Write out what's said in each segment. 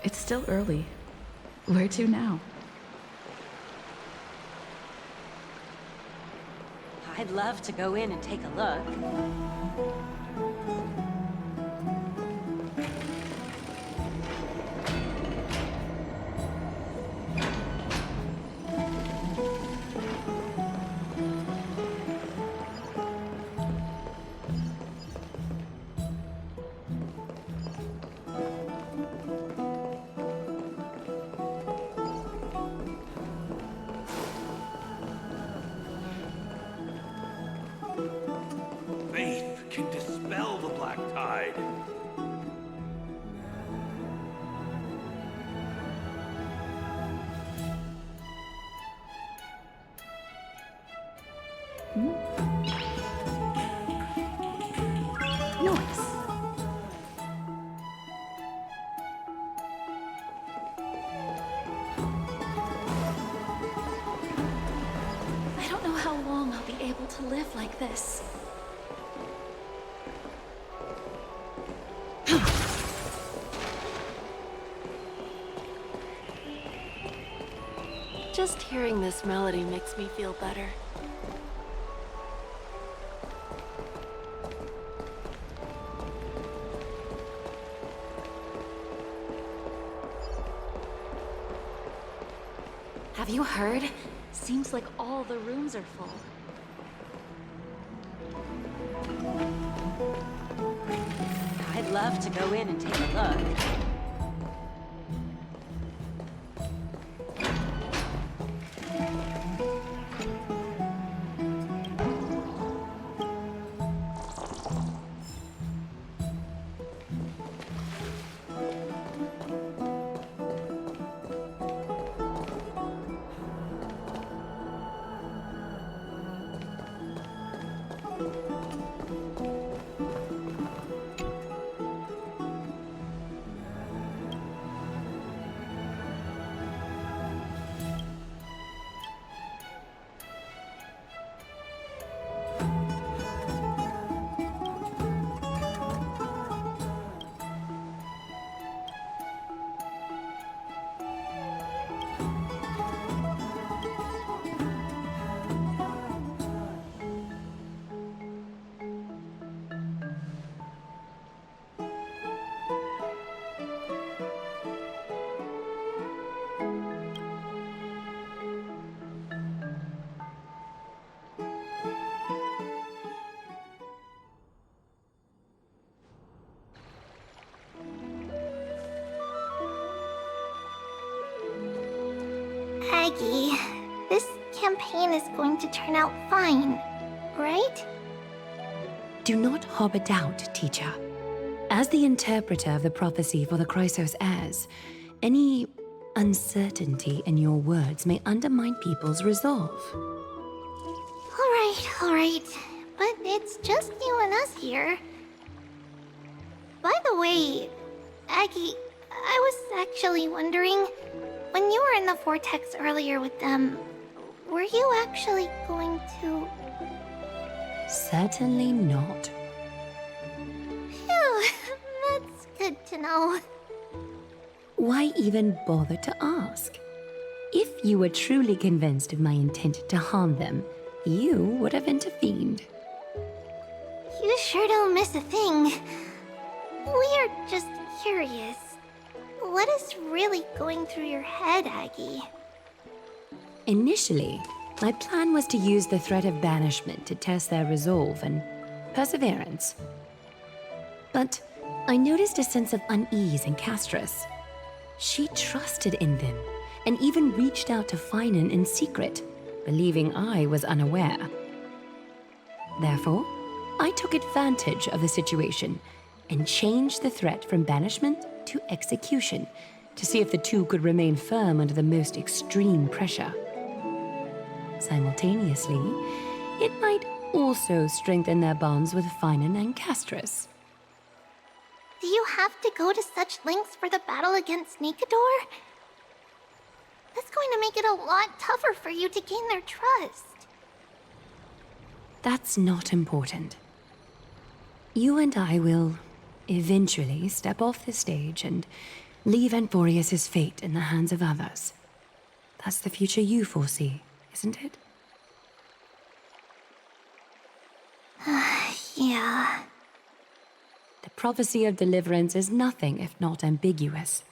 It's still early. Where to now? I'd love to go in and take a look. Faith can dispel the black tide. Nice. I don't know how long I'll be able to live like this. Just hearing this melody makes me feel better. Have you heard? Seems like all the rooms are full. I'd love to go in and take a look. Aggie, this campaign is going to turn out fine, right? Do not harbor doubt, teacher. As the interpreter of the prophecy for the Chrysos heirs, any uncertainty in your words may undermine people's resolve. Alright, but it's just you and us here. By the way, Aggie, I was actually wondering, when you were in the vortex earlier with them, were you actually going to... Certainly not. Phew, that's good to know. Why even bother to ask? If you were truly convinced of my intent to harm them, you would have intervened. You sure don't miss a thing. We are just curious. What is really going through your head, Aggie? Initially, my plan was to use the threat of banishment to test their resolve and perseverance. But I noticed a sense of unease in Castris. She trusted in them and even reached out to Finan in secret, believing I was unaware. Therefore, I took advantage of the situation and changed the threat from banishment to execution to see if the two could remain firm under the most extreme pressure. Simultaneously, it might also strengthen their bonds with Finan and Castris. Do you have to go to such lengths for the battle against Nikador? That's going to make it a lot tougher for you to gain their trust. That's not important. You and I will eventually step off the stage and Leave Amphoreus' fate in the hands of others. That's the future you foresee, isn't it? Yeah. The prophecy of deliverance is nothing if not ambiguous.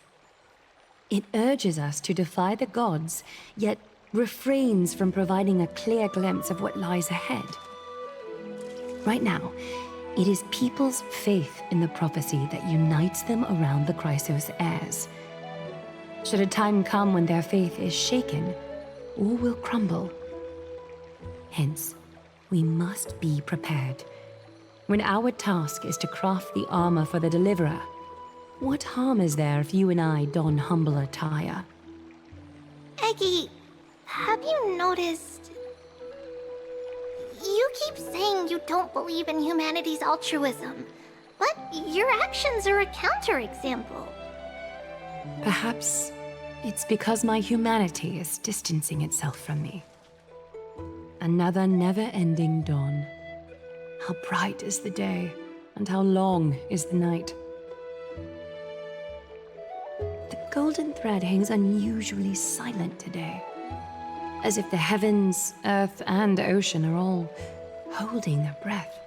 It urges us to defy the gods, yet refrains from providing a clear glimpse of what lies ahead. Right now, it is people's faith in the prophecy that unites them around the Chrysos heirs. Should a time come when their faith is shaken, all will crumble. Hence, we must be prepared. When our task is to craft the armor for the Deliverer, what harm is there if you and I don humble attire? Eggy, have you noticed? You keep saying you don't believe in humanity's altruism, but your actions are a counterexample. Perhaps it's because my humanity is distancing itself from me. Another never-ending dawn. How bright is the day, and how long is the night. The golden thread hangs unusually silent today, as if the heavens, earth, and ocean are all holding their breath.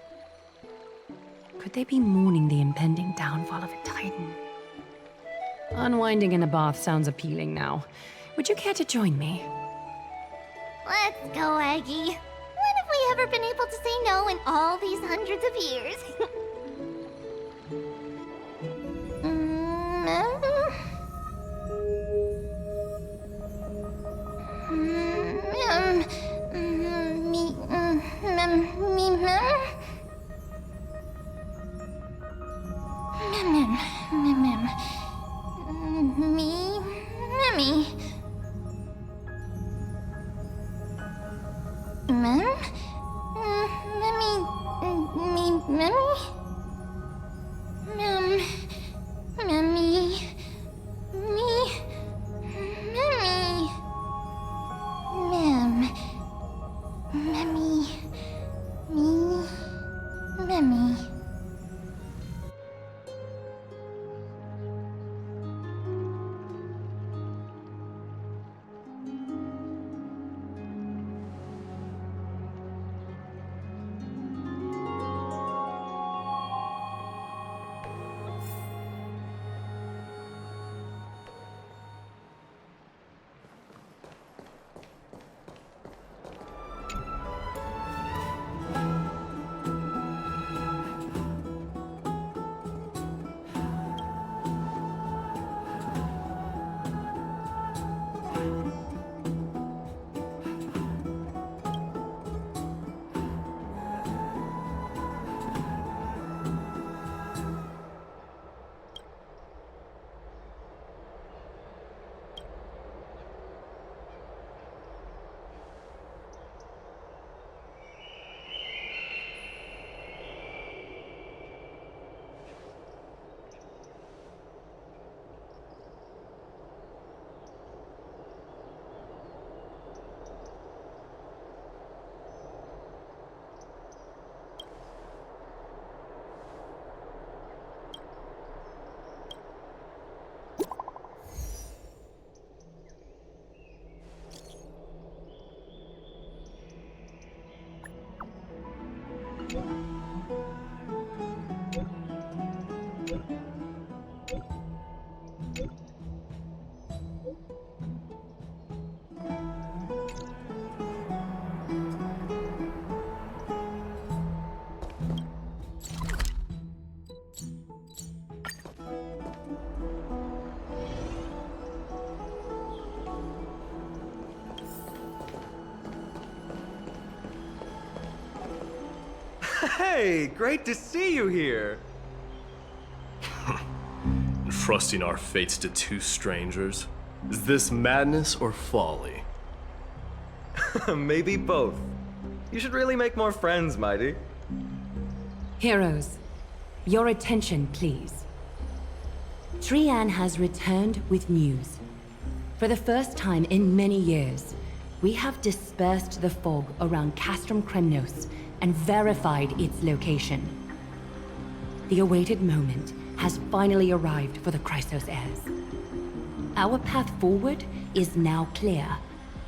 Could they be mourning the impending downfall of a titan? Unwinding in a bath sounds appealing now. Would you care to join me? Let's go, Eggy. When have we ever been able to say no in all these hundreds of years? Hey, great to see you here. Entrusting our fates to two strangers? Is this madness or folly? Maybe both. You should really make more friends, Mighty. Heroes, your attention, please. Trian has returned with news. For the first time in many years, we have dispersed the fog around Castrum Kremnos and verified its location. The awaited moment has finally arrived for the Chrysos heirs. Our path forward is now clear.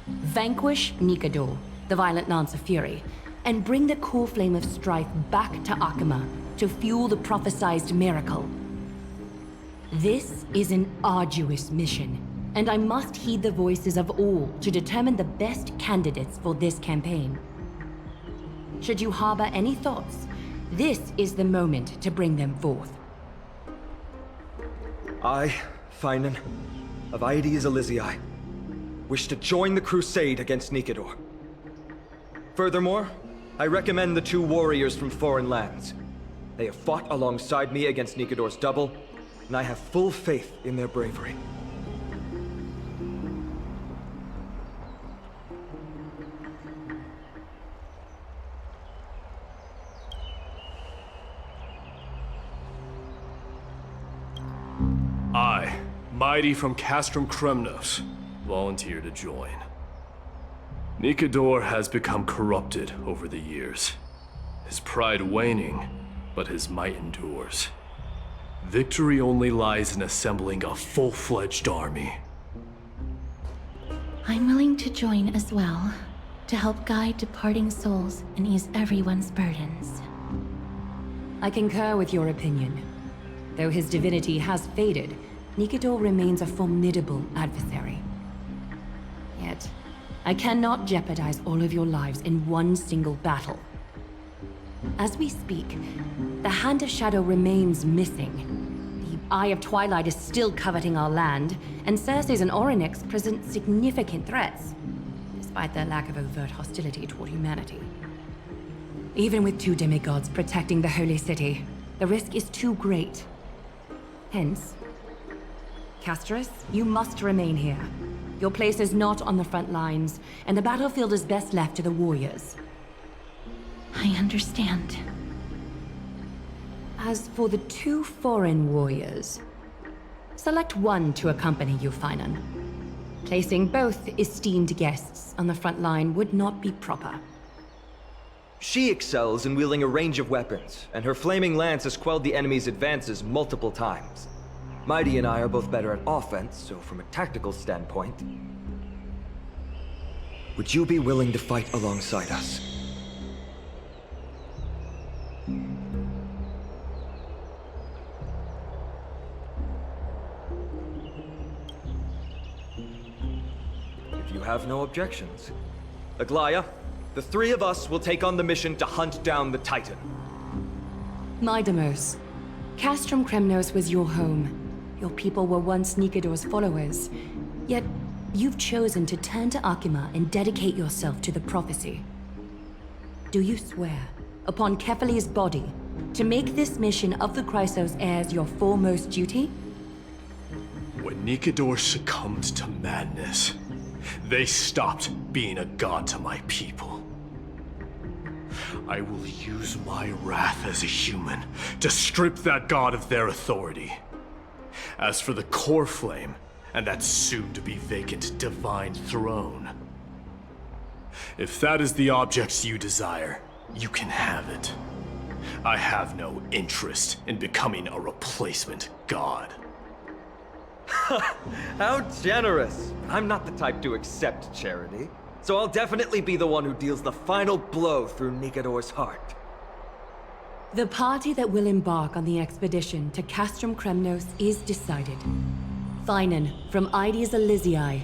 Vanquish Nikador, the violent Lance of Fury, and bring the core flame of strife back to Akima to fuel the prophesized miracle. This is an arduous mission, and I must heed the voices of all to determine the best candidates for this campaign. Should you harbor any thoughts, this is the moment to bring them forth. I, Finan, of Aedes Elysiae, wish to join the crusade against Nikador. Furthermore, I recommend the two warriors from foreign lands. They have fought alongside me against Nikador's double, and I have full faith in their bravery. I, Mighty from Castrum Kremnos, volunteer to join. Nikador has become corrupted over the years. His pride waning, but his might endures. Victory only lies in assembling a full-fledged army. I'm willing to join as well, to help guide departing souls and ease everyone's burdens. I concur with your opinion. Though his divinity has faded, Nikador remains a formidable adversary. Yet, I cannot jeopardize all of your lives in one single battle. As we speak, the Hand of Shadow remains missing. The Eye of Twilight is still coveting our land, and Circes and Orynyx present significant threats, despite their lack of overt hostility toward humanity. Even with two demigods protecting the Holy City, the risk is too great. Hence, Castris, you must remain here. Your place is not on the front lines, and the battlefield is best left to the warriors. I understand. As for the two foreign warriors, select one to accompany you, Finan. Placing both esteemed guests on the front line would not be proper. She excels in wielding a range of weapons, and her flaming lance has quelled the enemy's advances multiple times. Mighty and I are both better at offense, so from a tactical standpoint... Would you be willing to fight alongside us? If you have no objections. Aglaya, the three of us will take on the mission to hunt down the Titan. Mydamos, Castrum Kremnos was your home. Your people were once Nikador's followers. Yet, you've chosen to turn to Akima and dedicate yourself to the prophecy. Do you swear, upon Kefali's body, to make this mission of the Chrysos heirs your foremost duty? When Nikador succumbed to madness, they stopped being a god to my people. I will use my wrath as a human to strip that god of their authority. As for the core flame, and that soon-to-be vacant divine throne, if that is the object you desire, you can have it. I have no interest in becoming a replacement god. How generous! I'm not the type to accept charity, so I'll definitely be the one who deals the final blow through Nikador's heart. The party that will embark on the expedition to Castrum Kremnos is decided. Finan from Aedes Elysiae,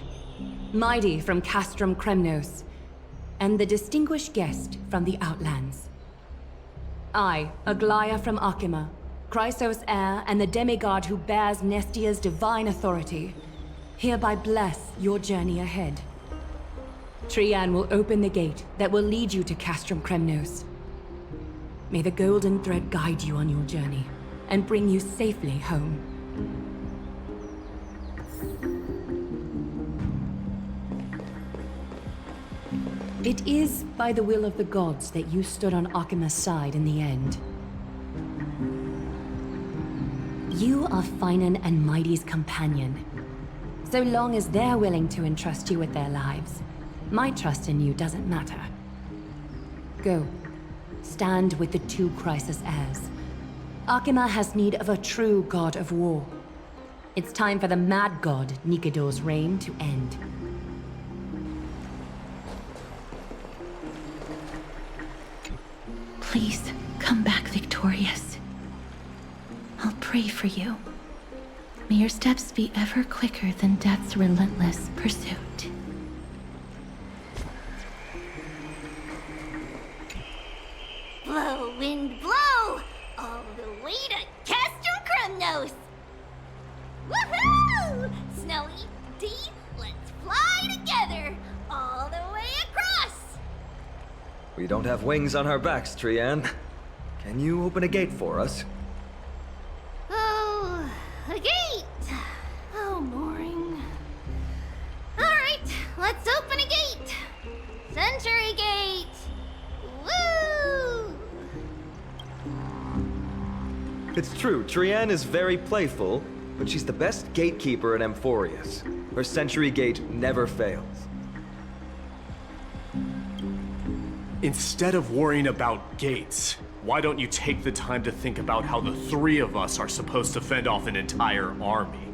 Mighty from Castrum Kremnos, and the distinguished guest from the Outlands. I, Aglaya from Akima, Chrysos heir and the demigod who bears Nestia's divine authority, hereby bless your journey ahead. Trian will open the gate that will lead you to Castrum Kremnos. May the golden thread guide you on your journey and bring you safely home. It is by the will of the gods that you stood on Akima's side in the end. You are Finan and Mighty's companion. So long as they're willing to entrust you with their lives, my trust in you doesn't matter. Go. Stand with the two Chrysos heirs. Akima has need of a true god of war. It's time for the mad god Nikidor's reign to end. Please, come back victorious. I'll pray for you. May your steps be ever quicker than death's relentless pursuit. Blow, wind, blow! All the way to Castrum Kremnos! Woohoo! Snowy, D, let's fly together! All the way across! We don't have wings on our backs, Trian. Can you open a gate for us? Oh, a gate! Oh, boring. Alright, let's open a gate! Century Gate! Woo! It's true, Trian is very playful, but she's the best gatekeeper in Amphoreus. Her Century Gate never fails. Instead of worrying about gates, why don't you take the time to think about how the three of us are supposed to fend off an entire army?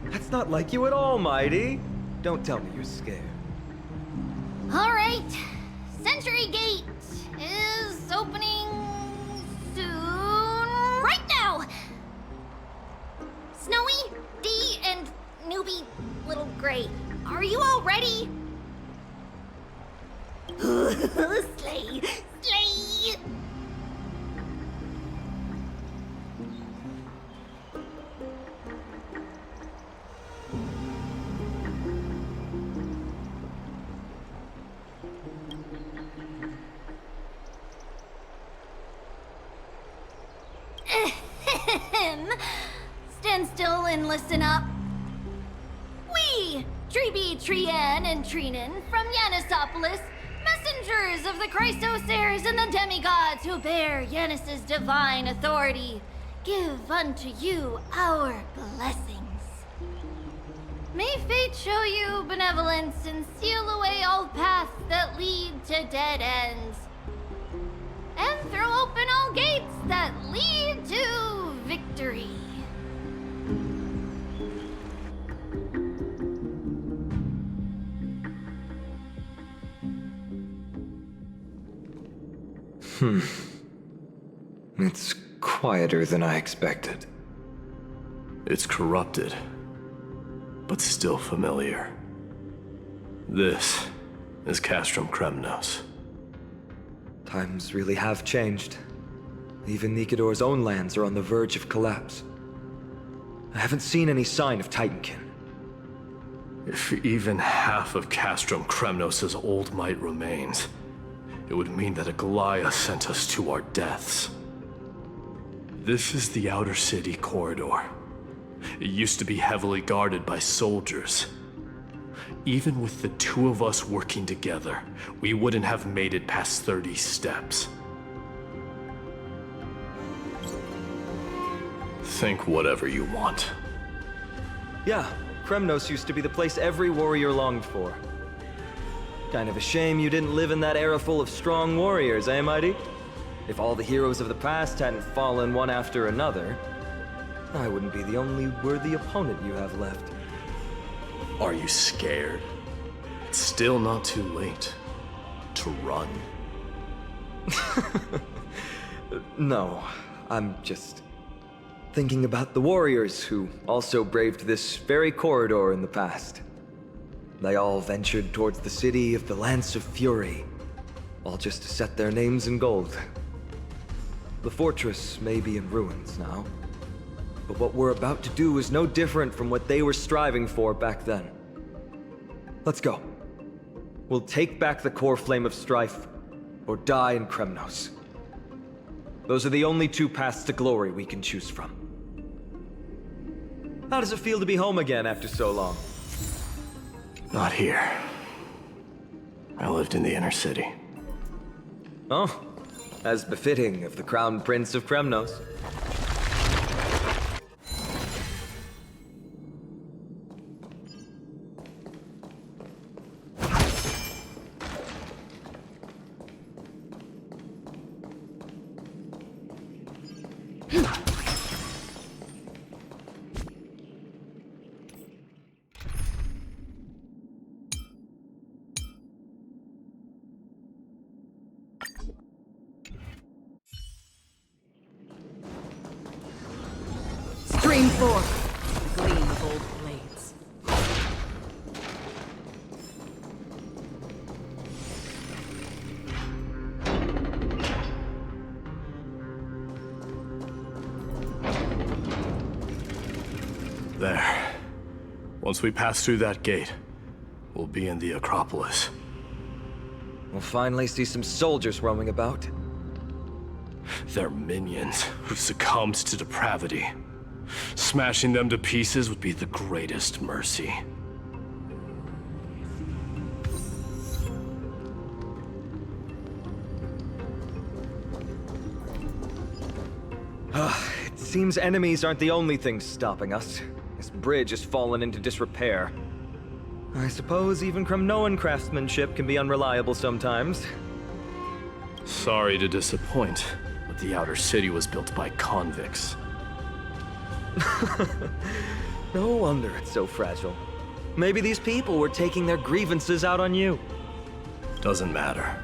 That's not like you at all, Mighty. Don't tell me you're scared. Alright, Century Gate is opening soon. Right now! Snowy, D, and newbie Little Gray, are you all ready? Slay! Slay! Stand still and listen up. We, Treeby, Trian, and Trinan from Yanisopolis, messengers of the Chrysosairs and the demigods who bear Yanis's divine authority, give unto you our blessings. May fate show you benevolence and seal away all paths that lead to dead ends, and throw open all gates that lead to victory. It's quieter than I expected. It's corrupted, but still familiar. This is Castrum Kremnos. Times really have changed. Even Nikidor's own lands are on the verge of collapse. I haven't seen any sign of Titankin. If even half of Castrum Kremnos' old might remains, it would mean that a Goliath sent us to our deaths. This is the outer city corridor. It used to be heavily guarded by soldiers. Even with the two of us working together, we wouldn't have made it past 30 steps. Think whatever you want. Yeah, Kremnos used to be the place every warrior longed for. Kind of a shame you didn't live in that era full of strong warriors, eh, Mighty? If all the heroes of the past hadn't fallen one after another, I wouldn't be the only worthy opponent you have left. Are you scared? It's still not too late to run. No, I'm just thinking about the warriors who also braved this very corridor in the past. They all ventured towards the city of the Lance of Fury, all just to set their names in gold. The fortress may be in ruins now, but what we're about to do is no different from what they were striving for back then. Let's go. We'll take back the core flame of strife, or die in Kremnos. Those are the only two paths to glory we can choose from. How does it feel to be home again after so long? Not here. I lived in the inner city. Oh, as befitting of the Crown Prince of Kremnos. forth, the gleam of old blades. There. Once we pass through that gate, we'll be in the Acropolis. We'll finally see some soldiers roaming about. They're minions who've succumbed to depravity. Smashing them to pieces would be the greatest mercy. It seems enemies aren't the only things stopping us. This bridge has fallen into disrepair. I suppose even Kremnoan craftsmanship can be unreliable sometimes. Sorry to disappoint, but the outer city was built by convicts. No wonder it's so fragile. Maybe these people were taking their grievances out on you. Doesn't matter.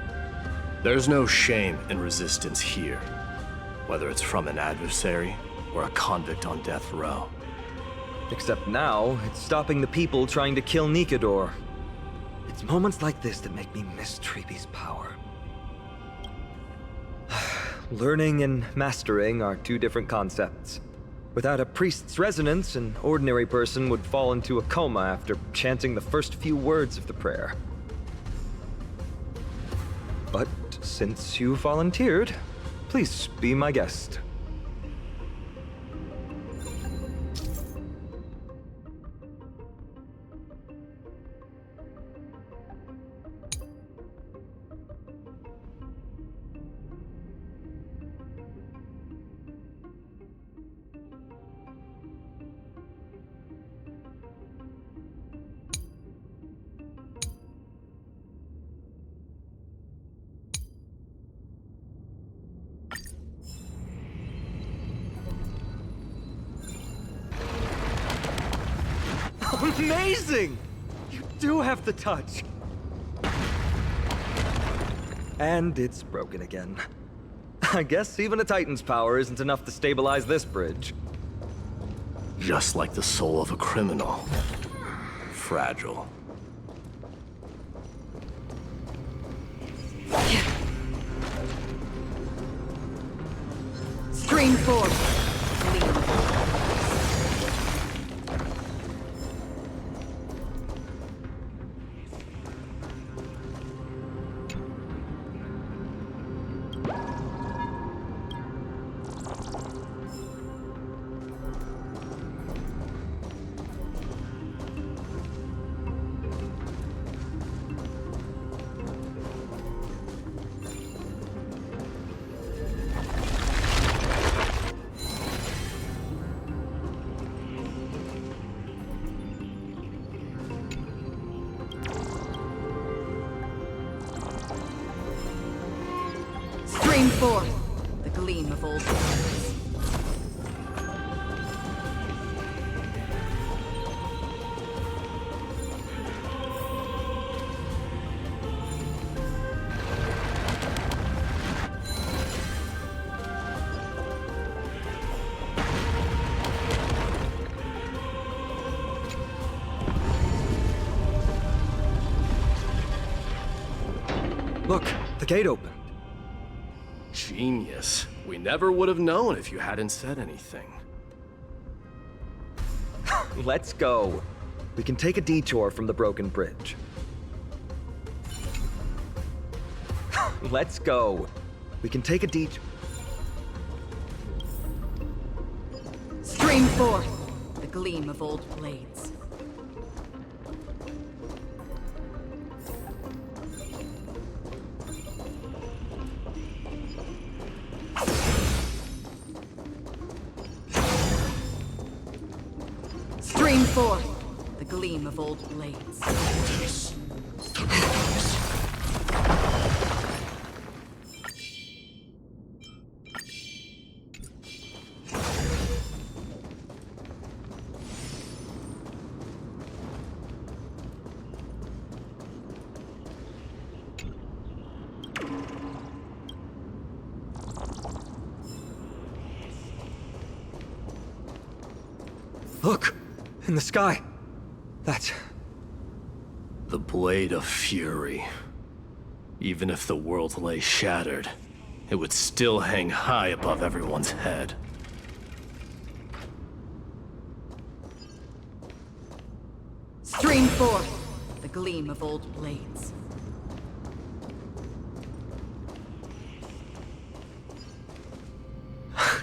There's no shame in resistance here, whether it's from an adversary or a convict on death row. Except now, it's stopping the people trying to kill Nikedor. It's moments like this that make me miss Treebe's power. Learning and mastering are two different concepts. Without a priest's resonance, an ordinary person would fall into a coma after chanting the first few words of the prayer. But since you volunteered, please be my guest. Amazing! You do have the touch. And it's broken again. I guess even a Titan's power isn't enough to stabilize this bridge. Just like the soul of a criminal. Fragile. Stream forth. Stream forth, the gleam of old blades. Look, the gate opened. Genius. We never would have known if you hadn't said anything. Let's go. We can take a detour from the broken bridge. Let's go. We can take a detour. Stream forth, the gleam of old blades. Stream forth, the gleam of old blades. In the sky. That's... The Blade of Fury. Even if the world lay shattered, it would still hang high above everyone's head. Stream 4. The gleam of old blades.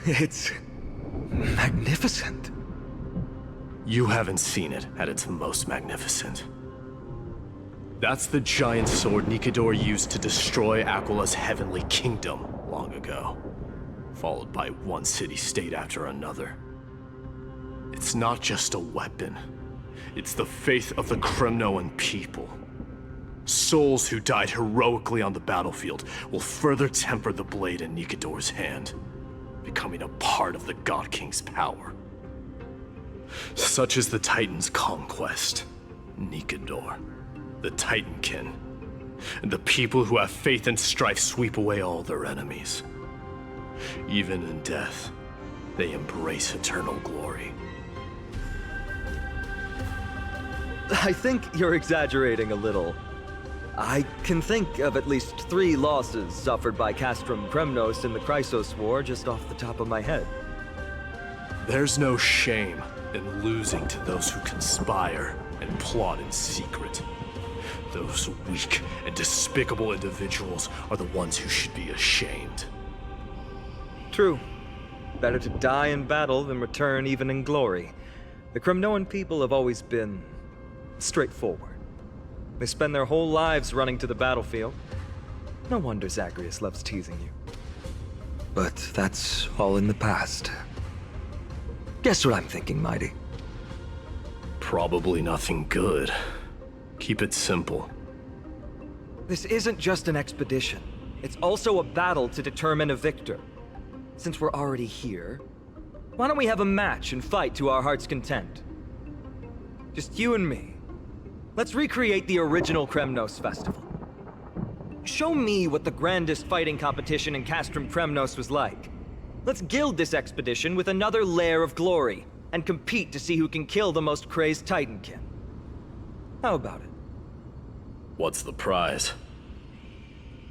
It's... magnificent. You haven't seen it at its most magnificent. That's the giant sword Nikidor used to destroy Aquala's heavenly kingdom long ago, followed by one city-state after another. It's not just a weapon. It's the faith of the Kremnoan people. Souls who died heroically on the battlefield will further temper the blade in Nikidor's hand, becoming a part of the God King's power. Such is the Titan's conquest, Nikidor, the Titankin, and the people who have faith and strife sweep away all their enemies. Even in death, they embrace eternal glory. I think you're exaggerating a little. I can think of at least 3 losses suffered by Castrum Kremnos in the Chrysos War just off the top of my head. There's no shame in losing to those who conspire and plot in secret. Those weak and despicable individuals are the ones who should be ashamed. True. Better to die in battle than return even in glory. The Kremnoan people have always been straightforward. They spend their whole lives running to the battlefield. No wonder Zagreus loves teasing you. But that's all in the past. Guess what I'm thinking, Mighty? Probably nothing good. Keep it simple. This isn't just an expedition. It's also a battle to determine a victor. Since we're already here, why don't we have a match and fight to our heart's content? Just you and me. Let's recreate the original Kremnos festival. Show me what the grandest fighting competition in Castrum Kremnos was like. Let's gild this expedition with another layer of glory, and compete to see who can kill the most crazed Titankin. How about it? What's the prize?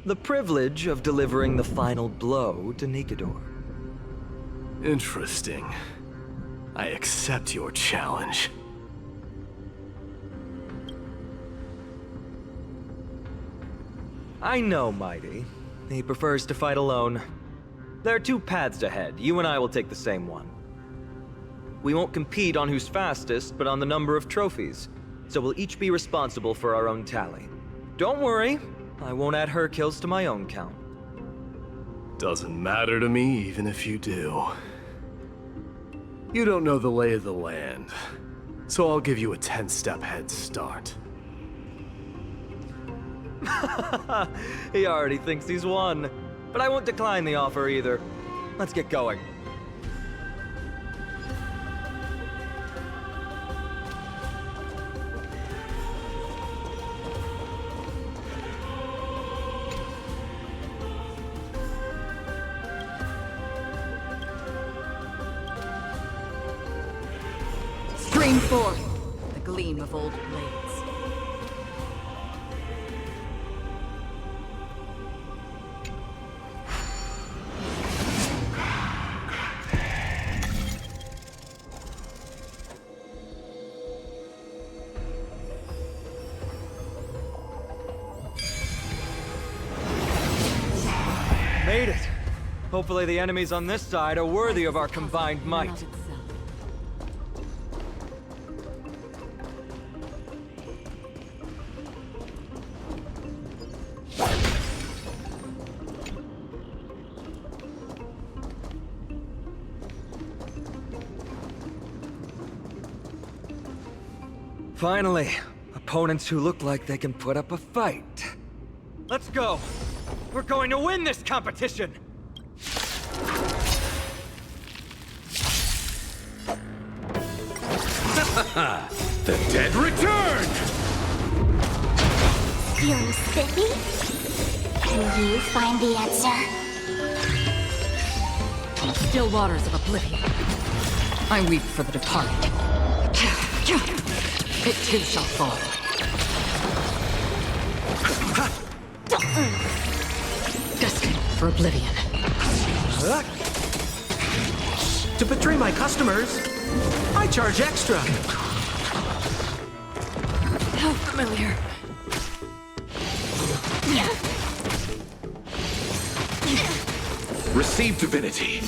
The privilege of delivering the final blow to Nikidor. Interesting. I accept your challenge. I know, Mighty. He prefers to fight alone. There are 2 paths ahead. You and I will take the same one. We won't compete on who's fastest, but on the number of trophies. So we'll each be responsible for our own tally. Don't worry, I won't add her kills to my own count. Doesn't matter to me, even if you do. You don't know the lay of the land, so I'll give you a 10-step head start. He already thinks he's won. But I won't decline the offer either. Let's get going. Stream 4. The gleam of old blades. Made it. Hopefully the enemies on this side are worthy of our combined might. Finally, opponents who look like they can put up a fight. Let's go! We're going to win this competition! The dead return! Feeling spiffy? Can you find the answer? Still waters of oblivion. I weep for the departed. It too shall fall. Destined for oblivion. To betray my customers, I charge extra. How familiar. Receive divinity.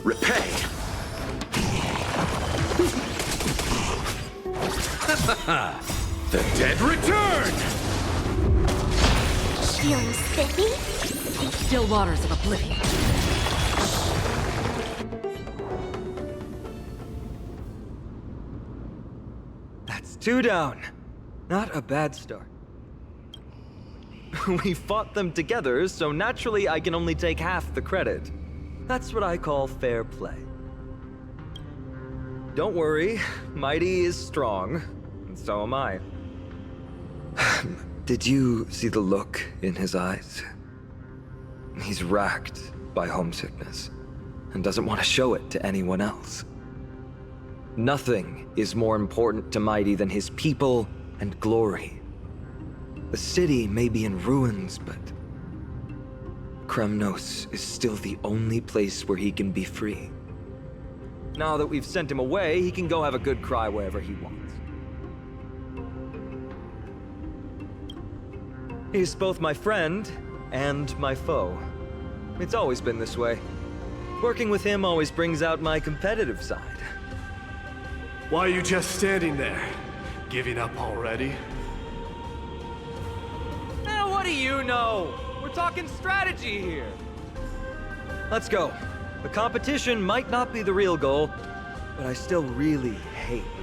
Repay. The dead return! Feeling spiffy? Still waters of oblivion. That's 2 down. Not a bad start. We fought them together, so naturally I can only take half the credit. That's what I call fair play. Don't worry, Mighty is strong, and so am I. Did you see the look in his eyes? He's racked by homesickness, and doesn't want to show it to anyone else. Nothing is more important to Mighty than his people and glory. The city may be in ruins, but Kremnos is still the only place where he can be free. Now that we've sent him away, he can go have a good cry wherever he wants. He's both my friend and my foe. It's always been this way. Working with him always brings out my competitive side. Why are you just standing there? Giving up already? Now, what do you know? We're talking strategy here. Let's go. The competition might not be the real goal, but I still really hate losing.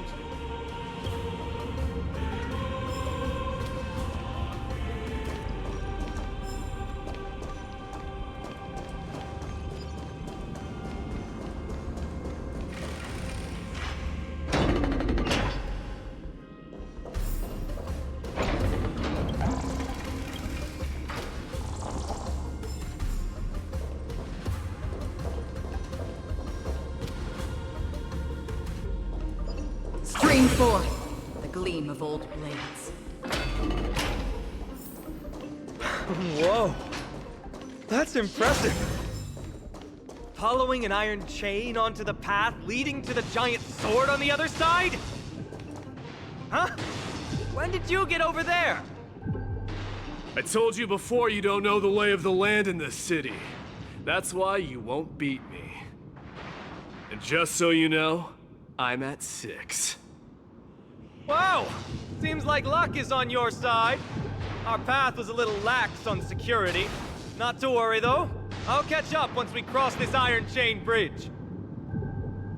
Stream forth the gleam of old blades. Whoa. That's impressive. Following an iron chain onto the path leading to the giant sword on the other side? Huh? When did you get over there? I told you before you don't know the lay of the land in this city. That's why you won't beat me. And just so you know, I'm at 6. Wow! Seems like luck is on your side. Our path was a little lax on security. Not to worry, though. I'll catch up once we cross this iron chain bridge.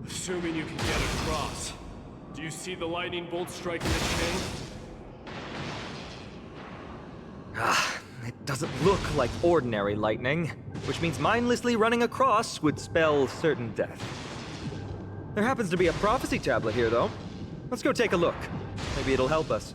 Assuming you can get across. Do you see the lightning bolt striking the chain? It doesn't look like ordinary lightning, which means mindlessly running across would spell certain death. There happens to be a prophecy tablet here, though. Let's go take a look. Maybe it'll help us.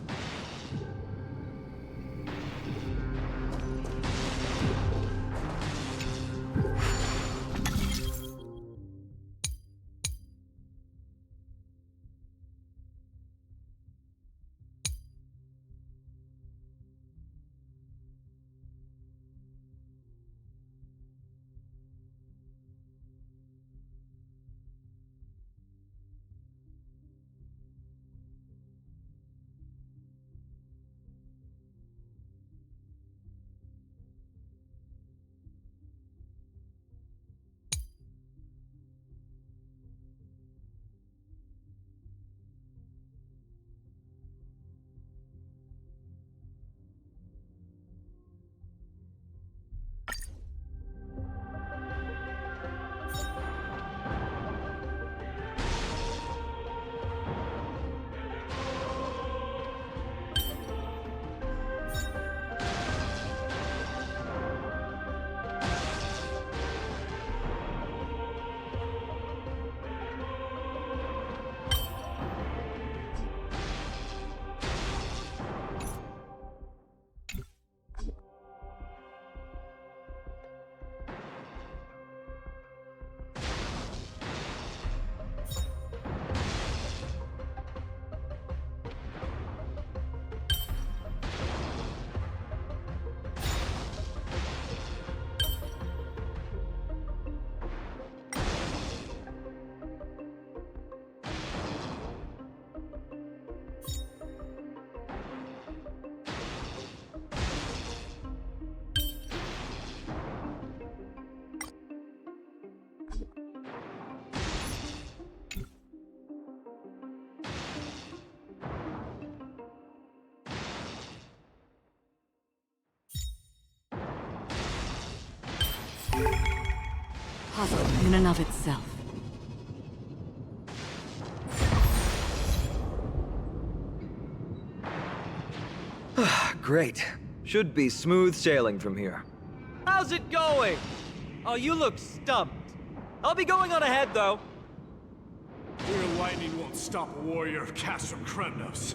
in and of itself. Great. Should be smooth sailing from here. How's it going? Oh, you look stumped. I'll be going on ahead, though. Your lightning won't stop a warrior of Castrum Kremnos.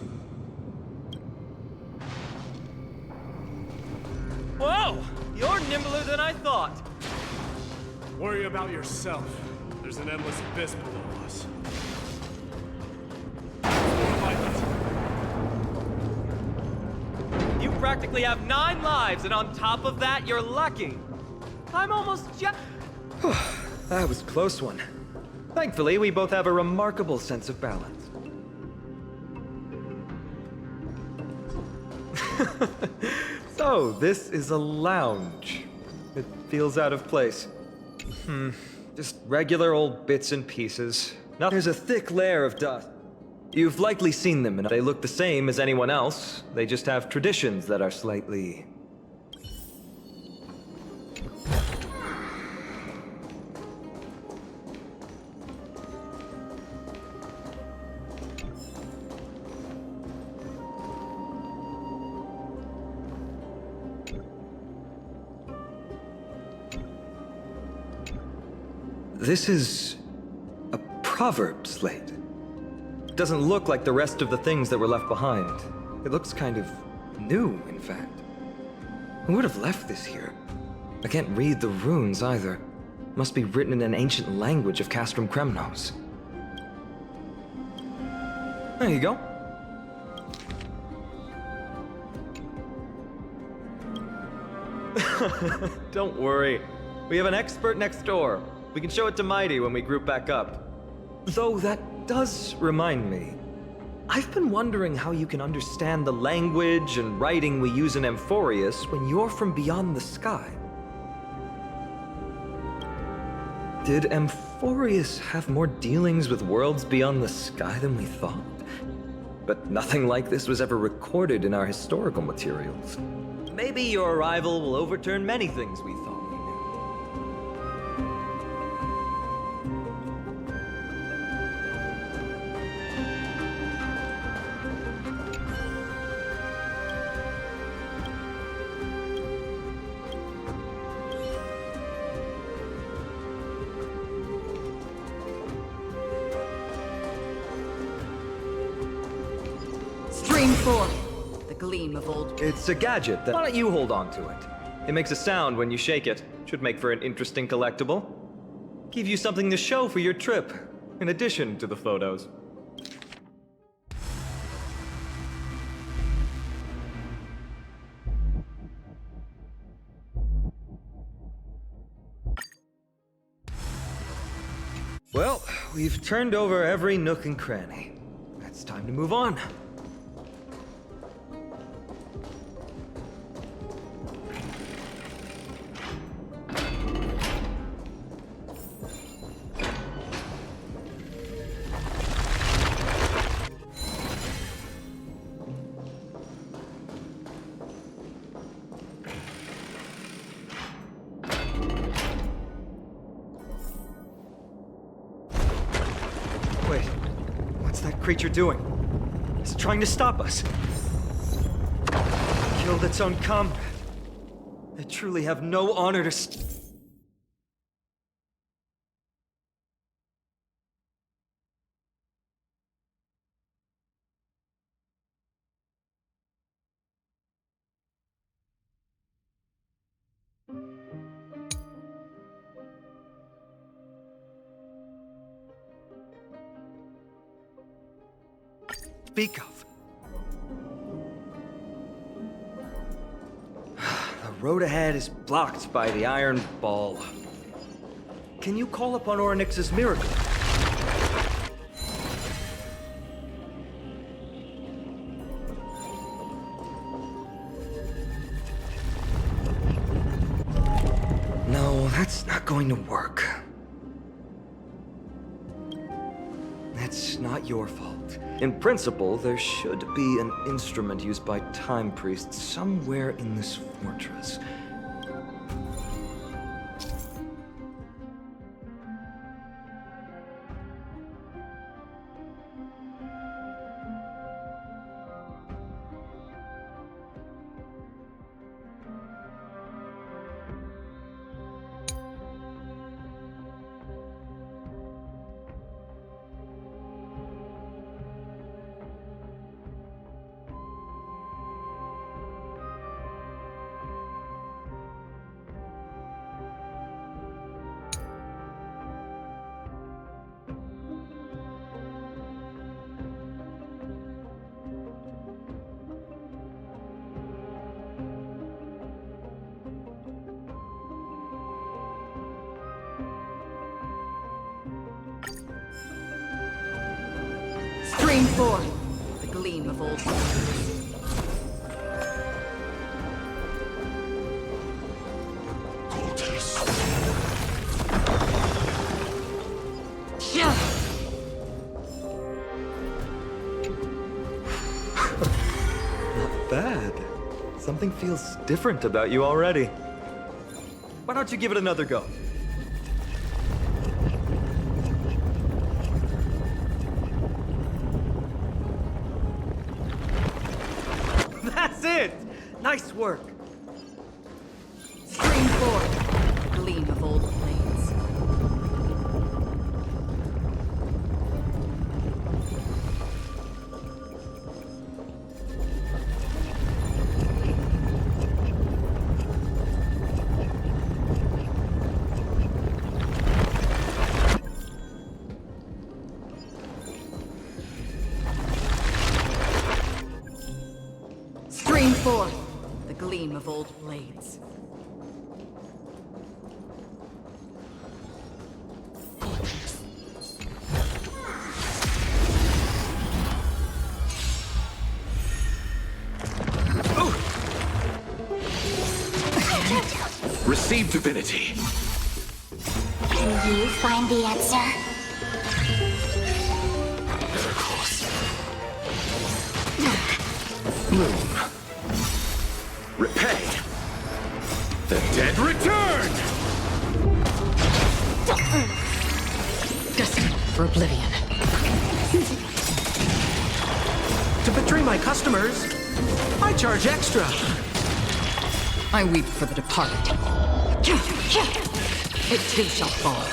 Whoa! You're nimbler than I thought. Worry about yourself. There's an endless abyss below us. More like it. You practically have 9 lives, and on top of that, you're lucky. I'm almost just... That was a close one. Thankfully, we both have a remarkable sense of balance. So, this is a lounge. It feels out of place. Just regular old bits and pieces. Now there's a thick layer of dust. You've likely seen them, and they look the same as anyone else. They just have traditions that are slightly... This is a proverb slate. It doesn't look like the rest of the things that were left behind. It looks kind of new, in fact. Who would have left this here? I can't read the runes either. Must be written in an ancient language of Castrum Kremnos. There you go. Don't worry. We have an expert next door. We can show it to Mighty when we group back up. Though that does remind me. I've been wondering how you can understand the language and writing we use in Amphoreus when you're from beyond the sky. Did Amphoreus have more dealings with worlds beyond the sky than we thought? But nothing like this was ever recorded in our historical materials. Maybe your arrival will overturn many things we thought we knew. Stream forth the gleam of old. It's a gadget that... Why don't you hold on to it? It makes a sound when you shake it. Should make for an interesting collectible. Give you something to show for your trip, in addition to the photos. Well, we've turned over every nook and cranny. It's time to move on. Wait, what's that creature doing? It's trying to stop us. It killed its own comrade. They truly have no honor to speak of. The road ahead is blocked by the iron ball. Can you call upon Ornyx's miracle? No, that's not going to work. It's not your fault. In principle, there should be an instrument used by time priests somewhere in this fortress. 4. The gleam of old blades. Not bad. Something feels different about you already. Why don't you give it another go? That's it! Nice work! Stream 4. Gleam of old blades. Stream 4. The gleam of old blades. Receive divinity. Can you find the answer? Bloom. Repay. The dead return! Destined for oblivion. To betray my customers, I charge extra. I weep for the departed. It too shall fall.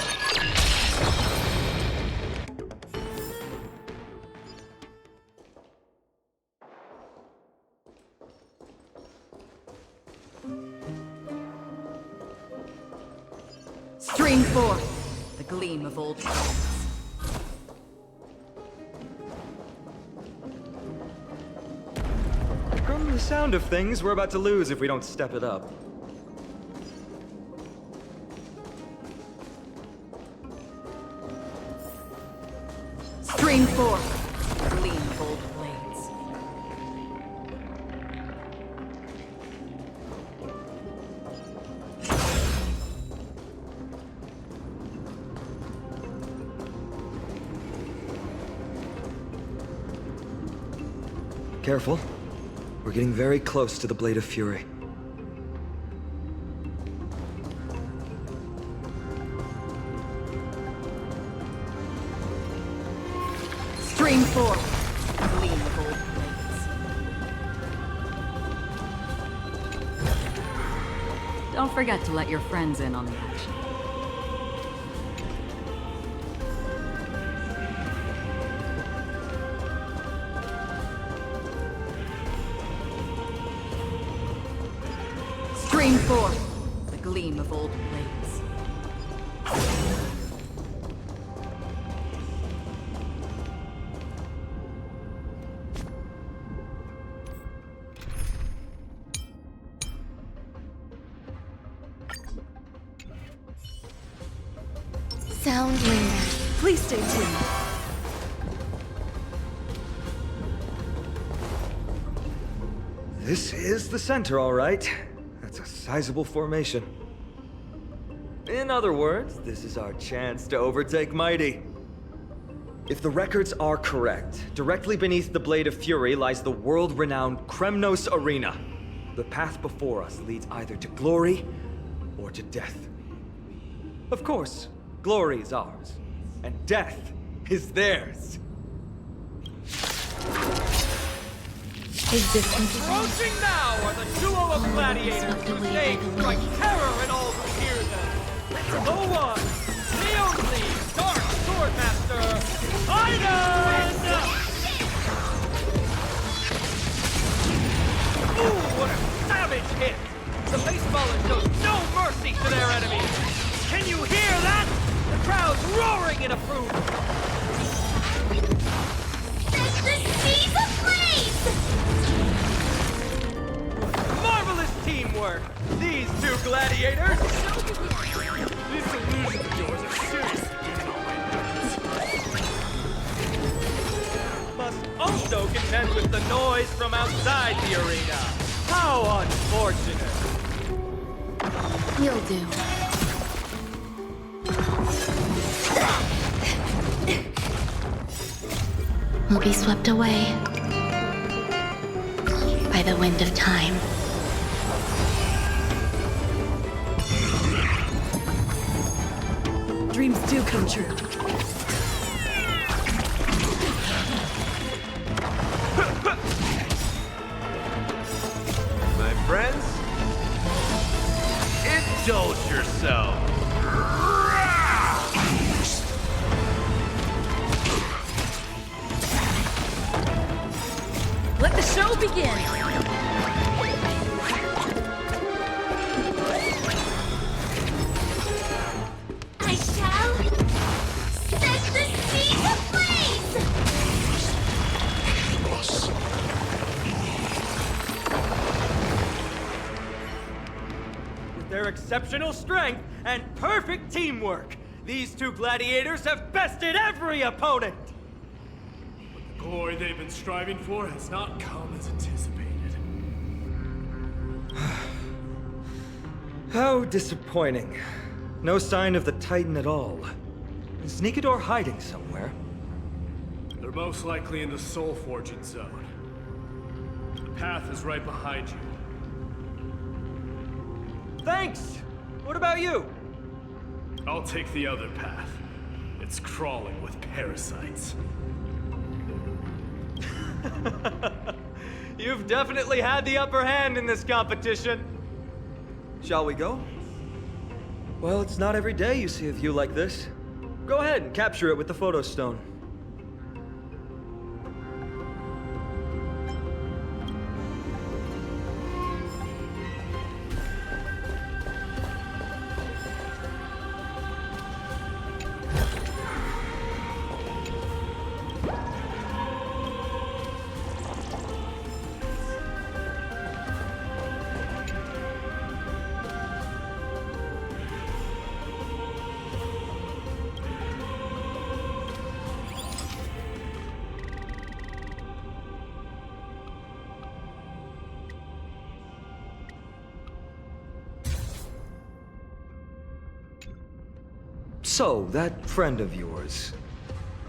Stream 4. The gleam of old blades. From the sound of things, we're about to lose if we don't step it up. Stream 4. The gleam of old blades. Careful. We're getting very close to the Blade of Fury. Stream 4. Gleam of old blades. Don't forget to let your friends in on the action. Stream 4. The gleam of old blades. Sound lingers. Please stay tuned. This is the center, all right. That's a sizable formation. In other words, this is our chance to overtake Mighty. If the records are correct, directly beneath the Blade of Fury lies the world-renowned Kremnos Arena. The path before us leads either to glory or to death. Of course, glory is ours, and death is theirs. Existence. Approaching now are the duo of gladiators whose names strike terror in all who hear them. The one, the only, Dark Swordmaster, Iden! Ooh, what a savage hit! The baseballer shows no mercy to their enemies. Can you hear that? The crowd's roaring in approval. Set the seas ablaze! Marvelous teamwork! These two gladiators! These illusions of yours are seriously getting on my nerves. Must also contend with the noise from outside the arena. How unfortunate. You'll do. Will be swept away by the wind of time. Dreams do come true. My friends, indulge yourself. Let the show begin! I shall set the seas ablaze! With their exceptional strength and perfect teamwork, these two gladiators have bested every opponent! The glory they've been striving for has not come as anticipated. How disappointing. No sign of the Titan at all. Is Nikedor hiding somewhere? They're most likely in the soul forging zone. The path is right behind you. Thanks! What about you? I'll take the other path. It's crawling with parasites. You've definitely had the upper hand in this competition. Shall we go? Well, it's not every day you see a view like this. Go ahead and capture it with the photo stone. So, that friend of yours,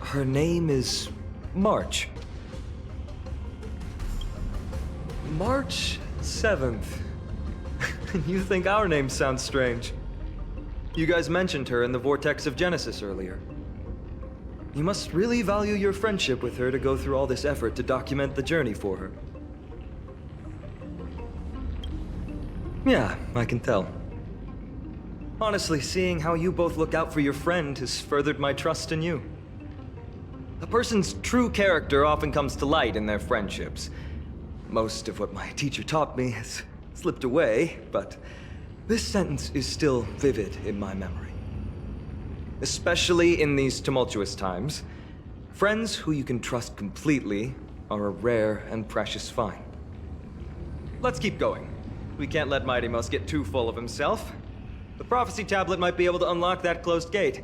her name is March. March 7th. You think our names sound strange? You guys mentioned her in the Vortex of Genesis earlier. You must really value your friendship with her to go through all this effort to document the journey for her. Yeah, I can tell. Honestly, seeing how you both look out for your friend has furthered my trust in you. A person's true character often comes to light in their friendships. Most of what my teacher taught me has slipped away, but this sentence is still vivid in my memory. Especially in these tumultuous times, friends who you can trust completely are a rare and precious find. Let's keep going. We can't let Mighty Mouse get too full of himself. The prophecy tablet might be able to unlock that closed gate.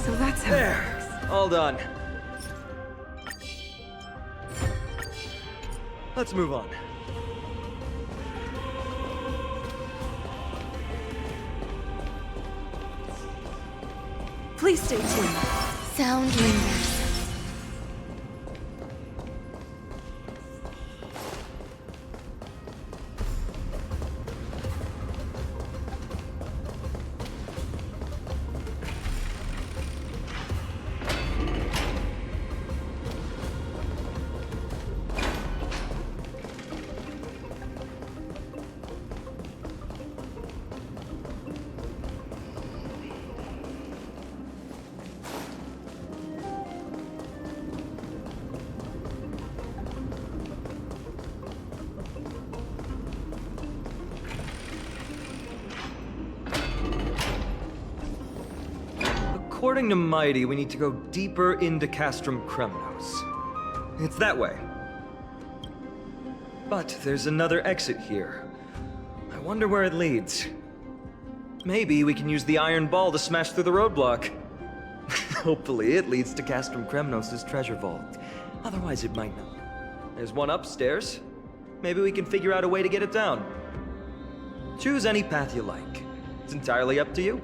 So that's how it works. All done. Let's move on. Please stay tuned. Sound lingers. According to Mighty, we need to go deeper into Castrum Kremnos. It's that way. But there's another exit here. I wonder where it leads. Maybe we can use the iron ball to smash through the roadblock. Hopefully it leads to Castrum Kremnos' treasure vault. Otherwise it might not. There's one upstairs. Maybe we can figure out a way to get it down. Choose any path you like. It's entirely up to you.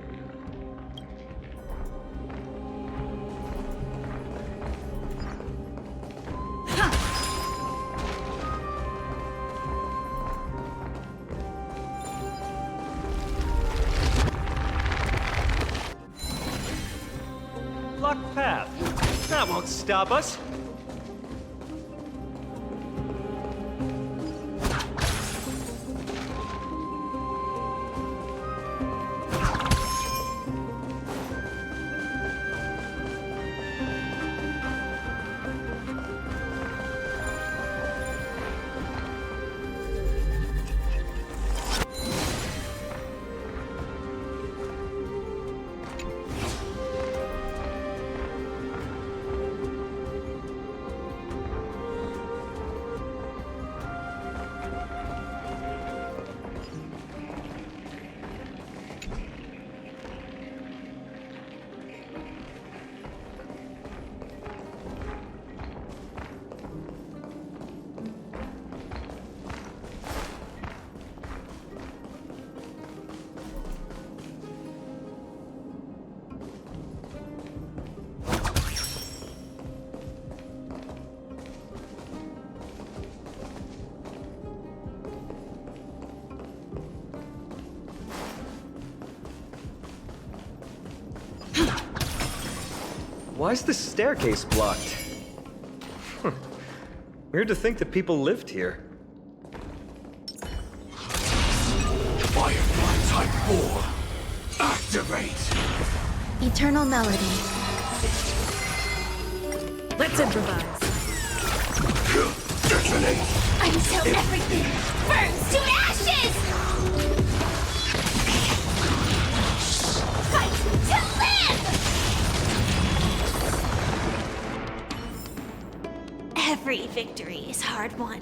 Blocked path. That won't stop us. Why is this staircase blocked? Weird to think that people lived here. Firefly Type 4, activate! Eternal melody. Let's improvise. Detonate! Until everything burns to ashes! Fight to live! Every victory is hard won.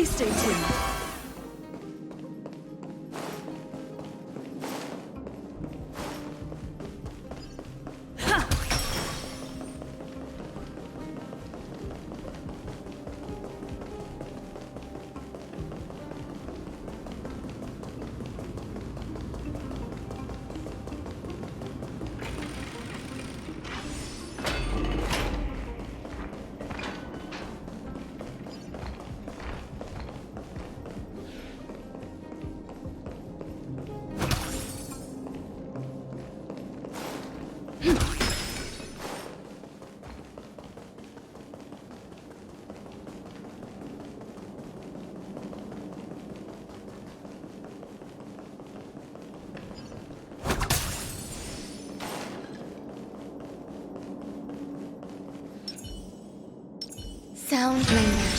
Please stay tuned. Sound linger.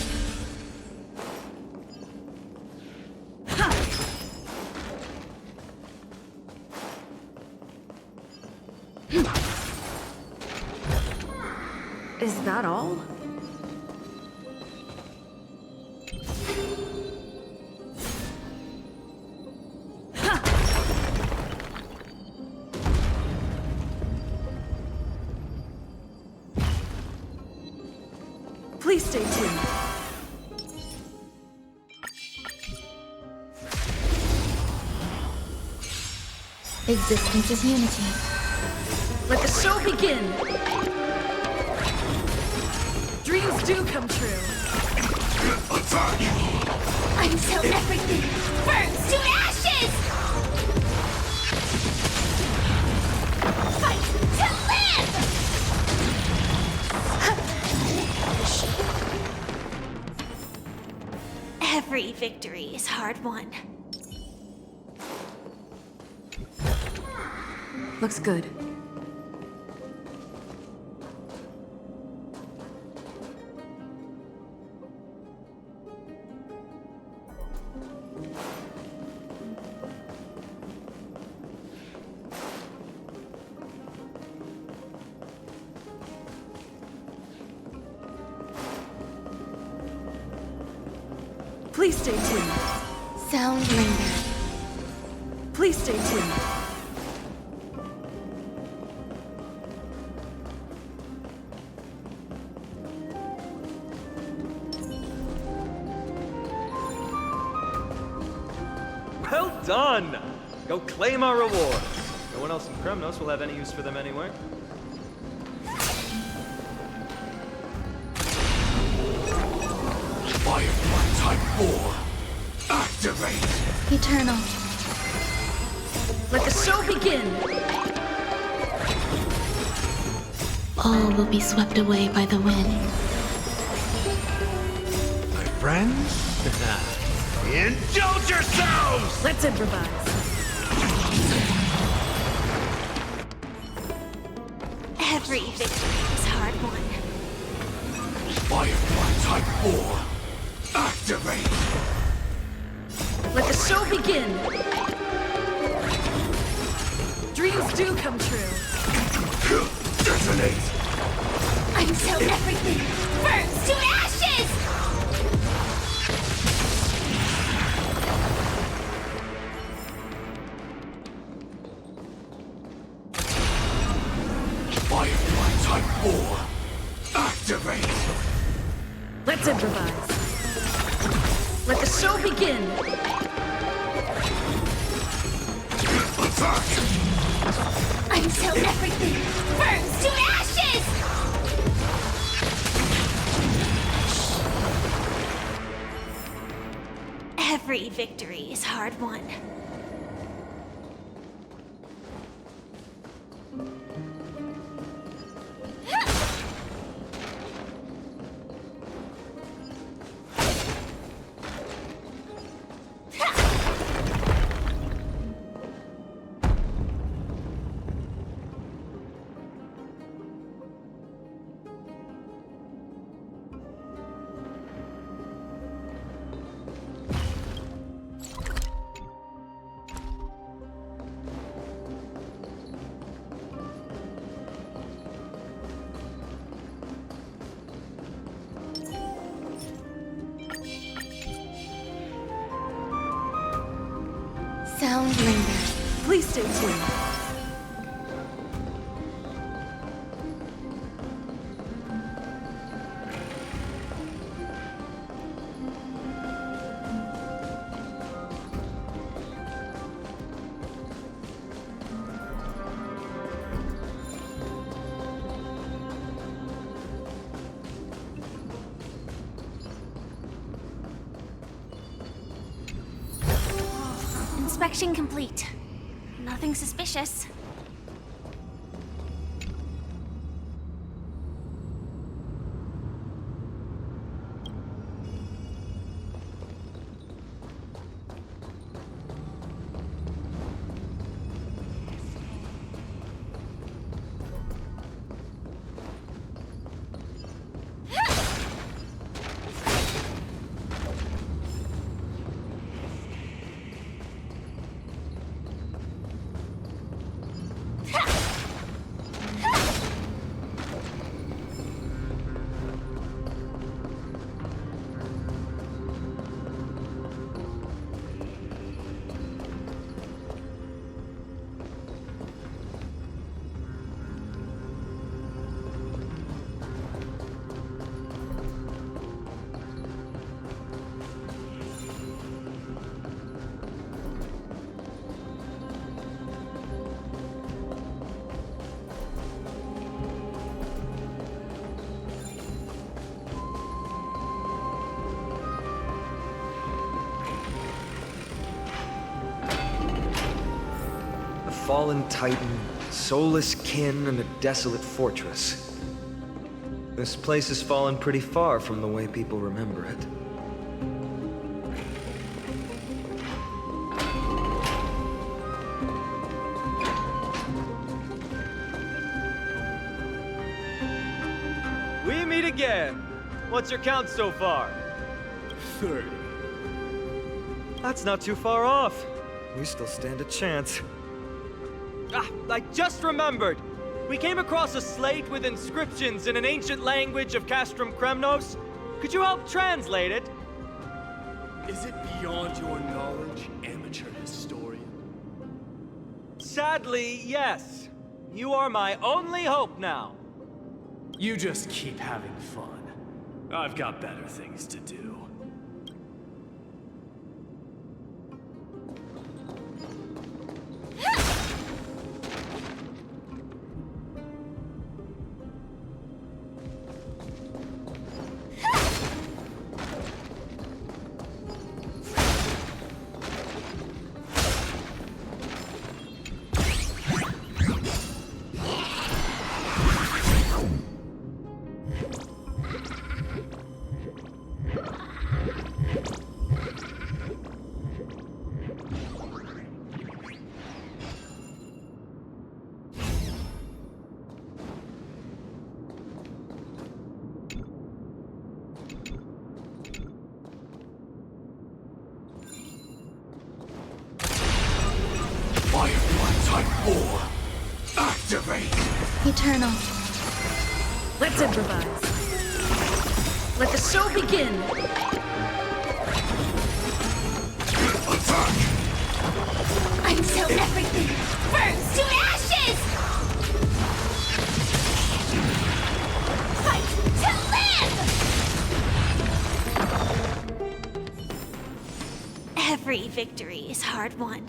Is that all? Please stay tuned. Existence is unity. Let the show begin! Dreams do come true. Until everything burns to ashes! Fight to live! Every victory is hard won. Looks good. Please stay tuned. Sound linger. Please stay tuned. Well done! Go claim our rewards. No one else in Kremnos will have any use for them anyway. Firefly Type 4. Activate! Eternal. Let the show begin! All will be swept away by the wind. My friends? Indulge yourselves! Let's improvise. Every victory is hard won. Firefly Type 4. Activate! Let the show begin! Dreams do come true. Detonate! Until everything burns to ashes! Firefly Type 4. Activate! Let's improvise. Let the show begin! Attack! Until everything burns to ashes! Every victory is hard won. Sound lingers. Please stay tuned. Inspection complete. Nothing suspicious. Fallen titan, soulless kin, and a desolate fortress. This place has fallen pretty far from the way people remember it. We meet again. What's your count so far? 30. That's not too far off. We still stand a chance. Ah, I just remembered! We came across a slate with inscriptions in an ancient language of Castrum Kremnos. Could you help translate it? Is it beyond your knowledge, amateur historian? Sadly, yes. You are my only hope now. You just keep having fun. I've got better things to do. Activate! Eternal. Let's improvise. Let the show begin! Attack! Until everything burns to ashes! Fight to live! Every victory is hard won.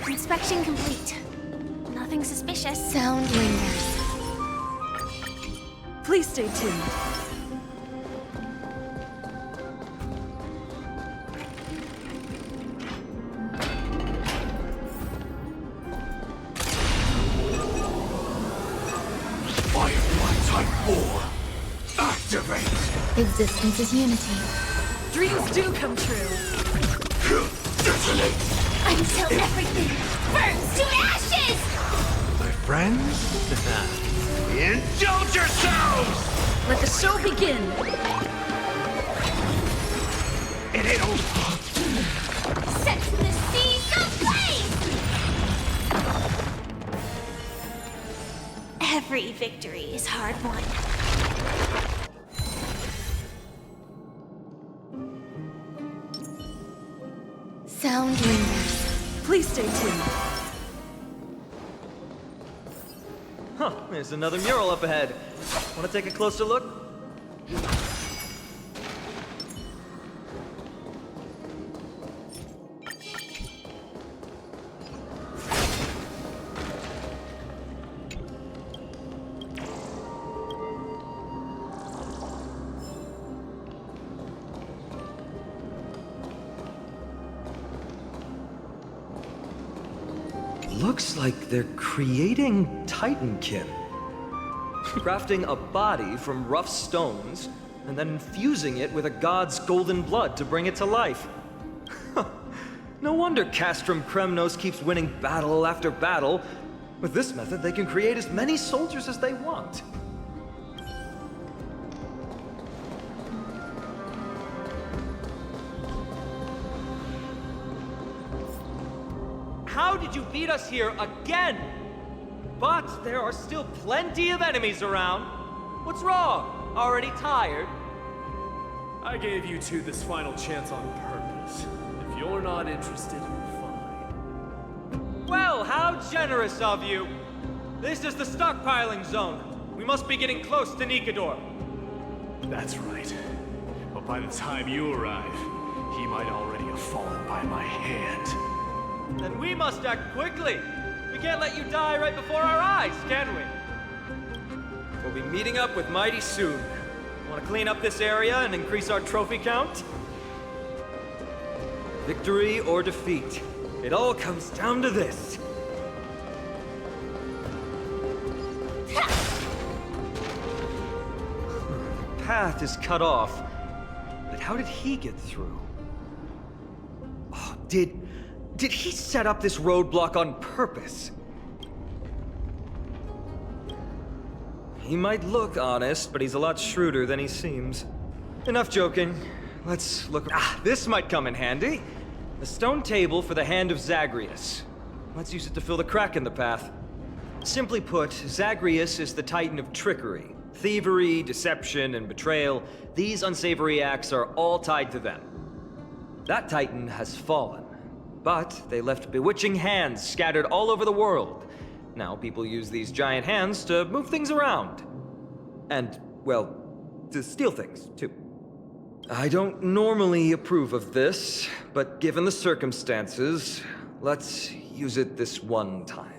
Inspection complete. Nothing suspicious. Sound lingers. Please stay tuned. Firefly Type 4! Existence is unity. Dreams do come true. Until everything burns to ashes! My friends? Indulge yourselves! Let the show begin. It ain't over. Set the seas ablaze! Every victory is hard won. Sound lingers. Please stay tuned. Huh, there's another mural up ahead. Want to take a closer look? Looks like they're creating Titankin. Crafting a body from rough stones, and then infusing it with a god's golden blood to bring it to life. No wonder Castrum Kremnos keeps winning battle after battle. With this method, they can create as many soldiers as they want. How did you beat us here again? But there are still plenty of enemies around. What's wrong? Already tired? I gave you two this final chance on purpose. If you're not interested, fine. Well, how generous of you. This is the stockpiling zone. We must be getting close to Nikador. That's right. But by the time you arrive, he might already have fallen by my hand. Then we must act quickly. We can't let you die right before our eyes, can we? We'll be meeting up with Mighty soon. Want to clean up this area and increase our trophy count? Victory or defeat. It all comes down to this. The path is cut off. But how did he get through? Oh, Did he set up this roadblock on purpose? He might look honest, but he's a lot shrewder than he seems. Enough joking. Let's look. Ah, this might come in handy. A stone table for the hand of Zagreus. Let's use it to fill the crack in the path. Simply put, Zagreus is the titan of trickery. Thievery, deception, and betrayal. These unsavory acts are all tied to them. That titan has fallen. But they left bewitching hands scattered all over the world. Now people use these giant hands to move things around. And, well, to steal things, too. I don't normally approve of this, but given the circumstances, let's use it this one time.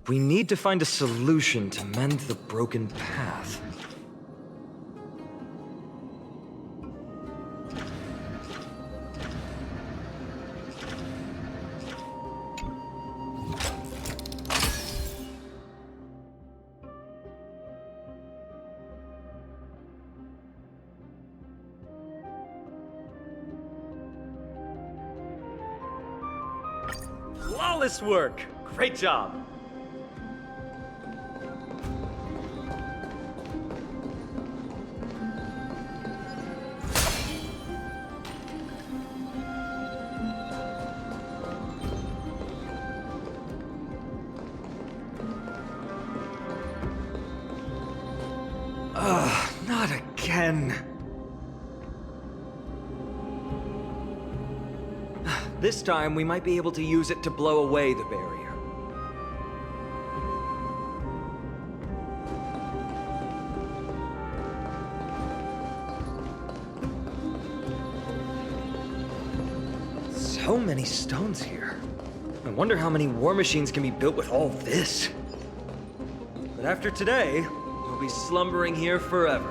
We need to find a solution to mend the broken path. Flawless work! Great job! Not again. This time, we might be able to use it to blow away the barrier. So many stones here. I wonder how many war machines can be built with all this. But after today, we'll be slumbering here forever.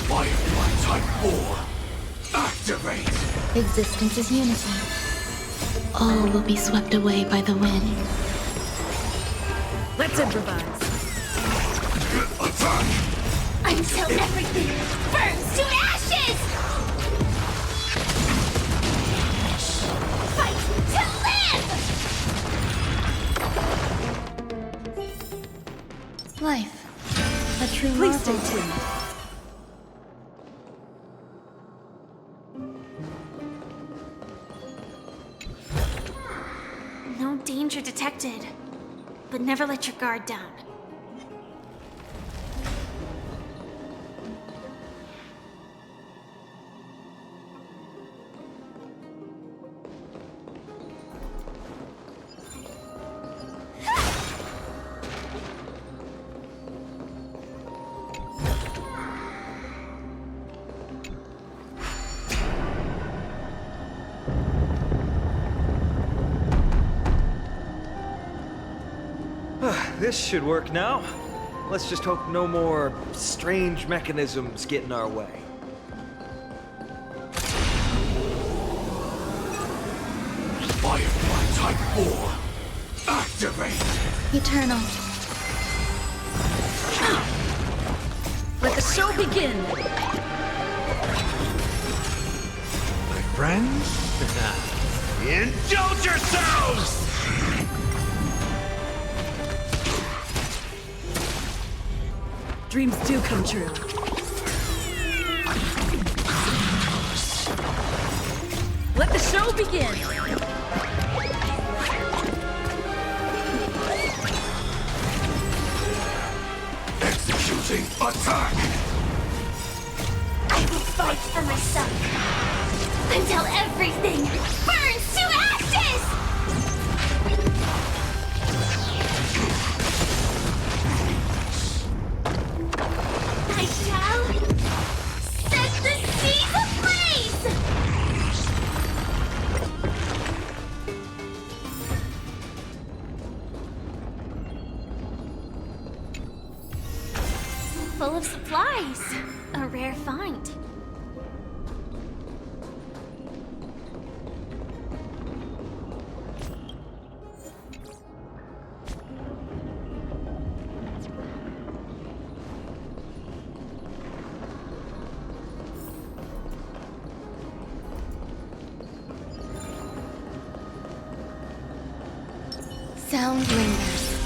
Firefly Type 4, activate! Existence is unity. All will be swept away by the wind. Let's improvise. Attack! Until everything burns to ashes! Fight to live! Life. A true Please marvel. stay tuned. No danger detected. But never let your guard down. This should work now. Let's just hope no more strange mechanisms get in our way. Firefly Type 4, activate! Eternal. Let the show begin! My friends? Indulge yourselves! Dreams do come true. Let the show begin! Executing attack! I will fight for myself until everything burns to ashes! I shall set the seas ablaze! Full of supplies. A rare find. Sound lingers.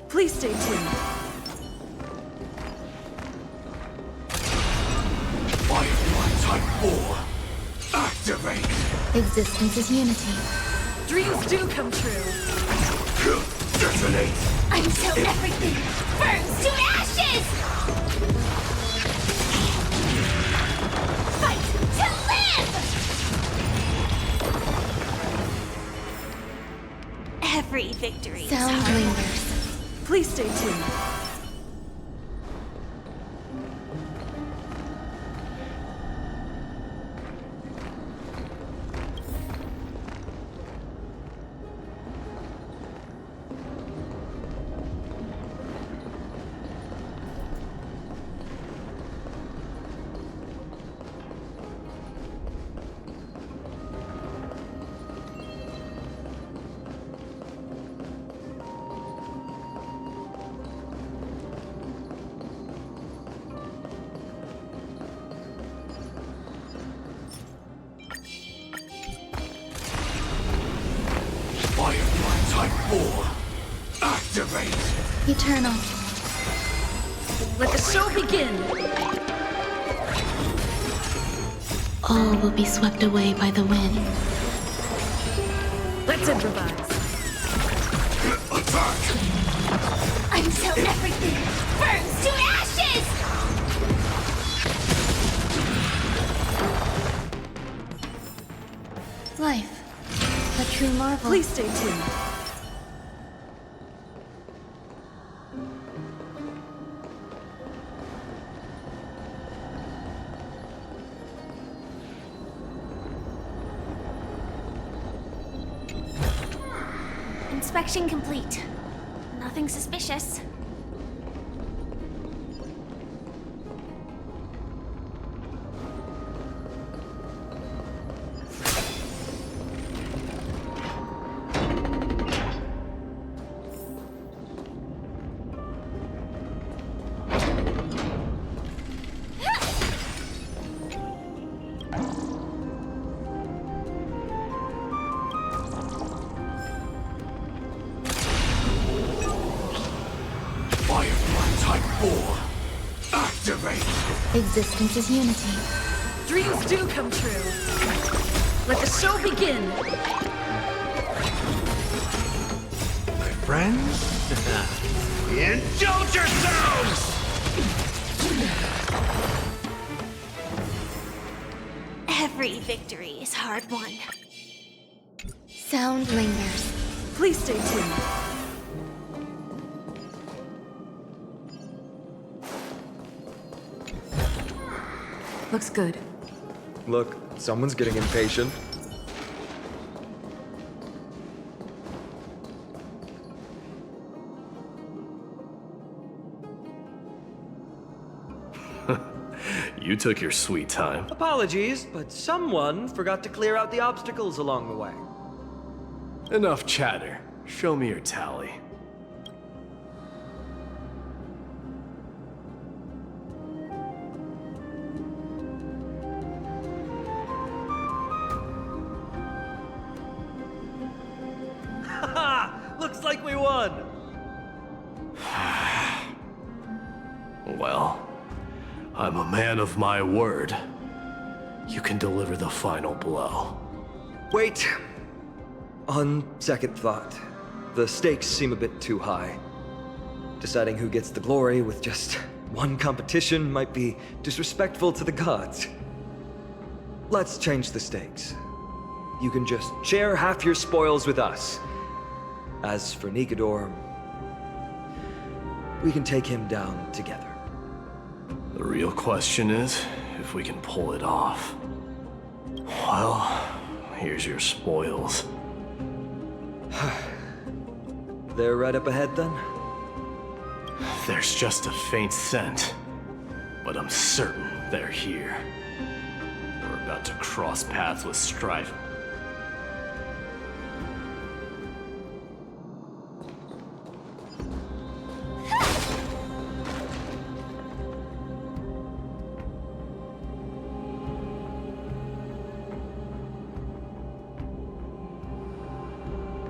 Please stay tuned. Firefly Type 4, activate! Existence is unity. Dreams do come true. Detonate! Until everything burns to ashes! Fight to live! Every victory is Sound hard. lingers. Please stay tuned. Firefly Type 4, activate! Eternal. Let the show begin! All will be swept away by the wind. Let's improvise. Attack! Until everything burns to ashes! Life. A true marvel. Please stay tuned. Inspection complete. Nothing suspicious. Existence is unity. Dreams do come true. Let the show begin. My friends? Indulge yourselves! Every victory is hard won. Sound lingers. Please stay tuned. Looks good. Look, someone's getting impatient. You took your sweet time. Apologies, but someone forgot to clear out the obstacles along the way. Enough chatter. Show me your tally. Looks like we won! Well, I'm a man of my word. You can deliver the final blow. Wait. On second thought, the stakes seem a bit too high. Deciding who gets the glory with just one competition might be disrespectful to the gods. Let's change the stakes. You can just share half your spoils with us. As for Nikador, we can take him down together. The real question is if we can pull it off. Well, here's your spoils. They're right up ahead then? There's just a faint scent, but I'm certain they're here. We're about to cross paths with Strife